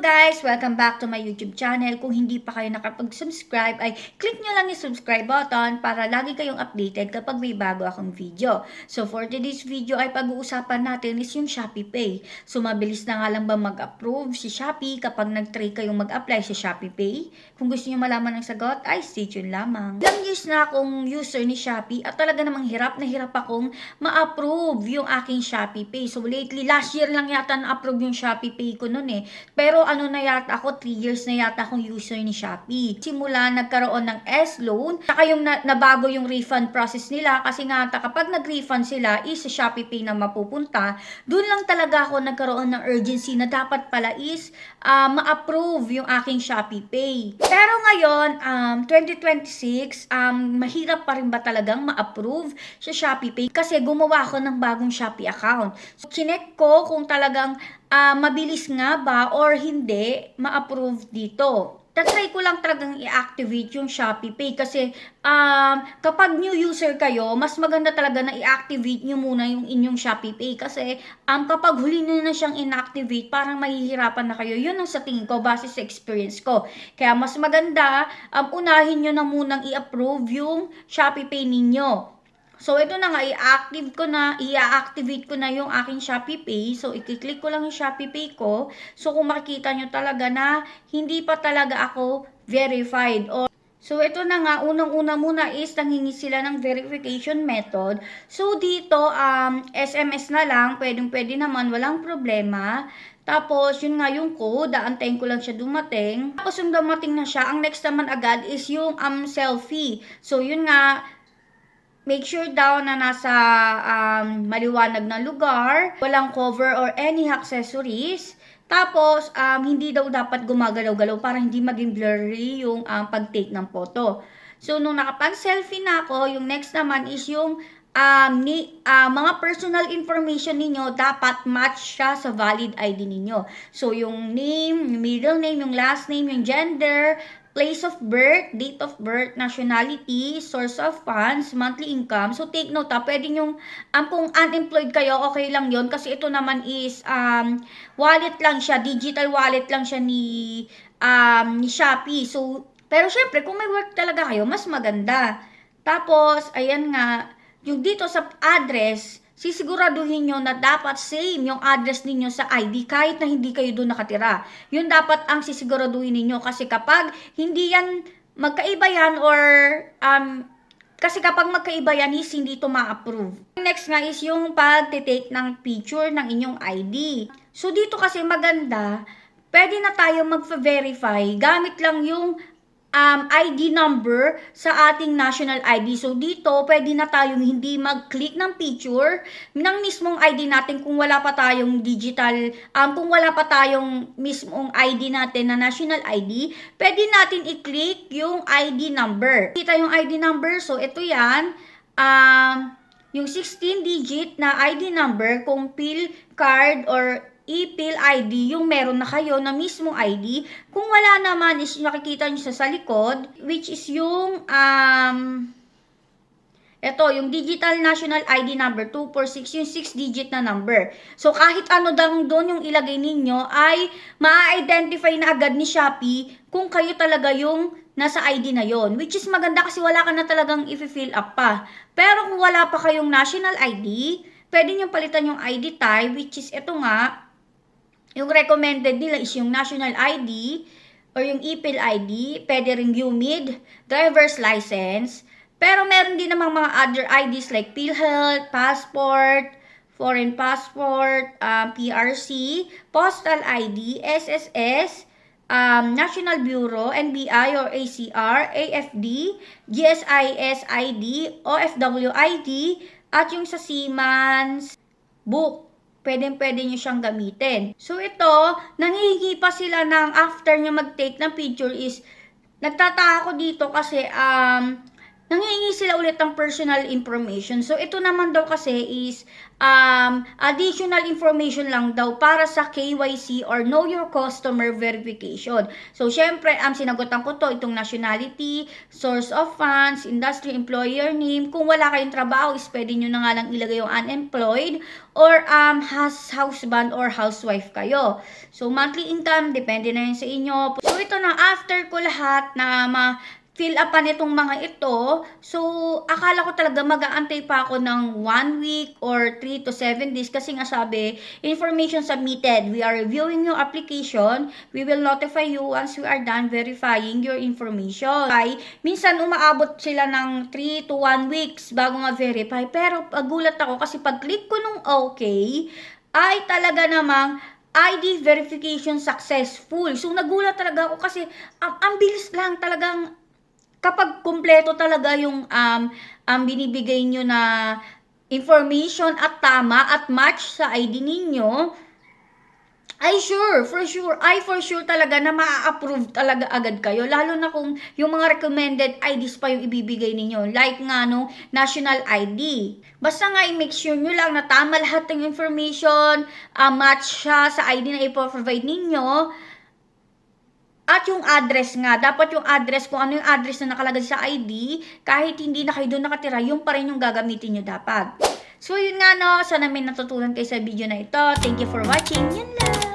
guys! Welcome back to my YouTube channel. Kung hindi pa kayo nakapag-subscribe, ay click nyo lang yung subscribe button para lagi kayong updated kapag may bago akong video. So for today's video ay pag-uusapan natin is yung Shopee Pay. So mabilis na nga lang ba mag-approve si Shopee kapag nag-try kayong mag-apply sa Shopee Pay? Kung gusto nyo malaman ng sagot, ay stay tuned lamang. Ilang years na akong user ni Shopee at talaga namang hirap na hirap akong ma-approve yung aking Shopee Pay. So lately, last year lang yata na-approve yung Shopee Pay ko nun eh. Pero ano na yata ako, 3 years na yata akong user ni Shopee. Simula nagkaroon ng S-Loan, saka yung nabago yung refund process nila kasi nga kapag nag-refund sila is sa Shopee Pay na mapupunta, dun lang talaga ako nagkaroon ng urgency na dapat pala is ma-approve yung aking Shopee Pay. Pero ngayon, 2026, mahirap pa rin ba talagang ma-approve sa Shopee Pay kasi gumawa ako ng bagong Shopee account. So, chinek ko kung talagang mabilis nga ba or hindi ma-approve dito. Tatry ko lang talagang i-activate yung Shopee Pay kasi kapag new user kayo, mas maganda talaga na i-activate nyo muna yung inyong Shopee Pay kasi kapag huli nyo na siyang inactivate, parang mahihirapan na kayo. Yun ang sa tingin ko base sa experience ko. Kaya mas maganda, unahin nyo na munang i-approve yung Shopee Pay ninyo. So, ito na nga, i-activate ko na yung aking Shopee Pay. So, i-click ko lang yung Shopee Pay ko. So, kung makikita nyo talaga na hindi pa talaga ako verified. So, ito na nga, unang-una muna is nangingi sila ng verification method. So, dito, SMS na lang, pwedeng-pwede naman, walang problema. Tapos, yun nga yung code, aantayin ko lang siya dumating. Tapos, yung dumating na siya, ang next naman agad is yung selfie. So, yun nga, make sure daw na nasa maliwanag na lugar, walang cover or any accessories. Tapos, hindi daw dapat gumagalaw-galaw para hindi maging blurry yung pag-take ng photo. So, nung nakapag-selfie na ako, yung next naman is yung mga personal information ninyo dapat match siya sa valid ID ninyo. So, yung name, yung middle name, yung last name, yung gender, place of birth, date of birth, nationality, source of funds, monthly income. So, take note pwede yung, kung unemployed kayo, okay lang yon kasi ito naman is, wallet lang siya, digital wallet lang siya ni Shopee. So, pero syempre, kung may work talaga kayo, mas maganda. Tapos, ayan nga, yung dito sa address, sisiguraduhin nyo na dapat same yung address ninyo sa ID kahit na hindi kayo doon nakatira. Yun dapat ang sisiguraduhin ninyo kasi kapag hindi yan magkaiba yan or kasi kapag magkaiba yan is hindi ito ma-approve. Next nga is yung pag-take ng picture ng inyong ID. So dito kasi maganda, pwede na tayo mag-verify gamit lang yung ID number sa ating national ID. So, dito, pwede na tayong hindi mag-click ng picture ng mismong ID natin kung wala pa tayong digital, kung wala pa tayong mismong ID natin na national ID, pwede natin i-click yung ID number. Kita yung ID number, so ito yan, yung 16-digit na ID number kung PIL card or e-PIL ID, yung meron na kayo na mismong ID. Kung wala naman is nakikita nyo sa likod, which is yung, yung digital national ID number 246, yung 6-digit na number. So, kahit ano doon yung ilagay ninyo ay ma-identify na agad ni Shopee kung kayo talaga yung nasa ID na yon, which is maganda kasi wala ka na talagang i-fill up pa. Pero kung wala pa kayong national ID, pwede nyo palitan yung ID type, which is ito nga, yung recommended nila is yung national ID or yung e-PIL ID, pwede rin UMID, driver's license, pero meron din namang mga other IDs like PhilHealth, passport, foreign passport, PRC, postal ID, SSS, National Bureau, NBI or ACR, AFD, GSIS ID, OFW ID, at yung sa Siemens book. Pwede nyo siyang gamitin. So, ito, nangihingi pa sila ng after nyo mag-take ng picture is, nagtataka ko dito kasi, nanghihingi sila ulit ng personal information. So, ito naman daw kasi is additional information lang daw para sa KYC or Know Your Customer verification. So, syempre, sinagutan ko to, itong nationality, source of funds, industry, employer name. Kung wala kayong trabaho, is pwede nyo na nga lang ilagay yung unemployed or husband or housewife kayo. So, monthly income, depende na yun sa inyo. So, ito na, after ko lahat na fill upan itong mga ito, so akala ko talaga mag-aantay pa ako ng 1 week or 3 to 7 days kasi nga sabi, information submitted. We are reviewing your application. We will notify you once we are done verifying your information. Ay, minsan umaabot sila ng 3 to 1 weeks bago ma-verify. Pero pagulat ako kasi pag-click ko nung okay, ay talaga namang ID verification successful. So nagulat talaga ako kasi ang bilis lang talagang kapag kumpleto talaga yung binibigay nyo na information at tama at match sa ID ninyo, for sure talaga na ma-approve talaga agad kayo. Lalo na kung yung mga recommended IDs pa yung ibibigay ninyo. Like nga, no, national ID. Basta nga, i-make sure nyo lang na tama lahat ng information, match siya sa ID na ipoprovide ninyo. At yung address nga, dapat yung address, kung ano yung address na nakalagay sa ID, kahit hindi na kayo doon nakatira, yung pa rin yung gagamitin nyo dapat. So, yun nga no, sana may natutunan kayo sa video na ito. Thank you for watching. Yun lang!